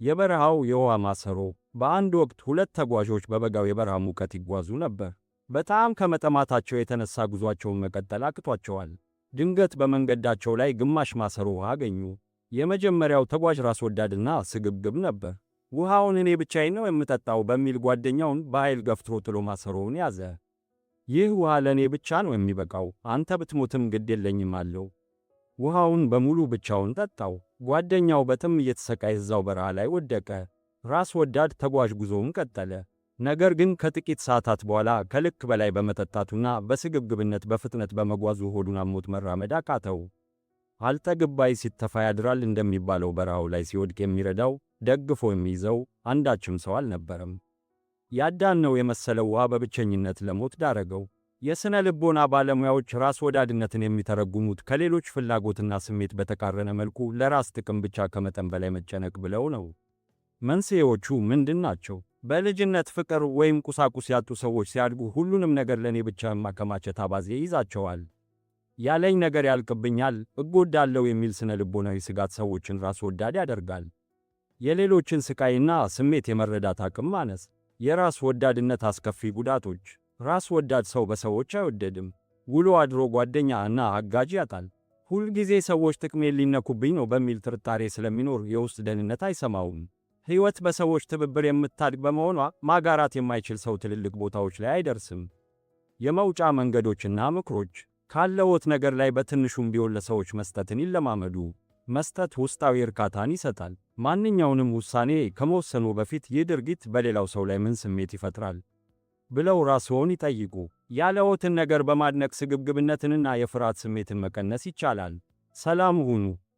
የበረሃው የውሃ ማሰሮ። በአንድ ወቅት ሁለት ተጓዦች በበጋው የበረሃ ሙቀት ይጓዙ ነበር። በጣም ከመጠማታቸው የተነሳ ጉዟቸውን መቀጠል አቅቷቸዋል። ድንገት በመንገዳቸው ላይ ግማሽ ማሰሮ ውሃ አገኙ። የመጀመሪያው ተጓዥ ራስ ወዳድና ስግብግብ ነበር። ውሃውን እኔ ብቻዬን ነው የምጠጣው በሚል ጓደኛውን በኃይል ገፍትሮ ጥሎ ማሰሮውን ያዘ። ይህ ውሃ ለእኔ ብቻ ነው የሚበቃው፣ አንተ ብትሞትም ግድ የለኝም አለው። ውሃውን በሙሉ ብቻውን ጠጣው። ጓደኛው በጥም እየተሰቃየ እዛው በረሃ ላይ ወደቀ። ራስ ወዳድ ተጓዥ ጉዞውን ቀጠለ። ነገር ግን ከጥቂት ሰዓታት በኋላ ከልክ በላይ በመጠጣቱና በስግብግብነት በፍጥነት በመጓዙ ሆዱን አሞት መራመድ አቃተው። አልጠግብ ባይ ሲተፋ ያድራል እንደሚባለው በረሃው ላይ ሲወድቅ የሚረዳው ደግፎ የሚይዘው አንዳችም ሰው አልነበረም። ያዳነው የመሰለው ውሃ በብቸኝነት ለሞት ዳረገው። የሥነ ልቦና ባለሙያዎች ራስ ወዳድነትን የሚተረጉሙት ከሌሎች ፍላጎትና ስሜት በተቃረነ መልኩ ለራስ ጥቅም ብቻ ከመጠን በላይ መጨነቅ ብለው ነው። መንስኤዎቹ ምንድን ናቸው? በልጅነት ፍቅር ወይም ቁሳቁስ ያጡ ሰዎች ሲያድጉ ሁሉንም ነገር ለእኔ ብቻ ማከማቸት አባዜ ይዛቸዋል። ያለኝ ነገር ያልቅብኛል፣ እጎዳለሁ የሚል ስነ ልቦናዊ ስጋት ሰዎችን ራስ ወዳድ ያደርጋል። የሌሎችን ስቃይና ስሜት የመረዳት አቅም ማነስ። የራስ ወዳድነት አስከፊ ጉዳቶች። ራስ ወዳድ ሰው በሰዎች አይወደድም። ውሎ አድሮ ጓደኛ እና አጋዥ ያጣል። ሁልጊዜ ሰዎች ጥቅሜን ሊነኩብኝ ነው በሚል ጥርጣሬ ስለሚኖር የውስጥ ደህንነት አይሰማውም። ሕይወት በሰዎች ትብብር የምታድግ በመሆኗ ማጋራት የማይችል ሰው ትልልቅ ቦታዎች ላይ አይደርስም። የመውጫ መንገዶችና ምክሮች። ካለዎት ነገር ላይ በትንሹም ቢሆን ለሰዎች መስጠትን ይለማመዱ። መስጠት ውስጣዊ እርካታን ይሰጣል። ማንኛውንም ውሳኔ ከመወሰኑ በፊት ይህ ድርጊት በሌላው ሰው ላይ ምን ስሜት ይፈጥራል ብለው ራስዎን ይጠይቁ። ያለዎትን ነገር በማድነቅ ስግብግብነትንና የፍርሃት ስሜትን መቀነስ ይቻላል። ሰላም ሁኑ።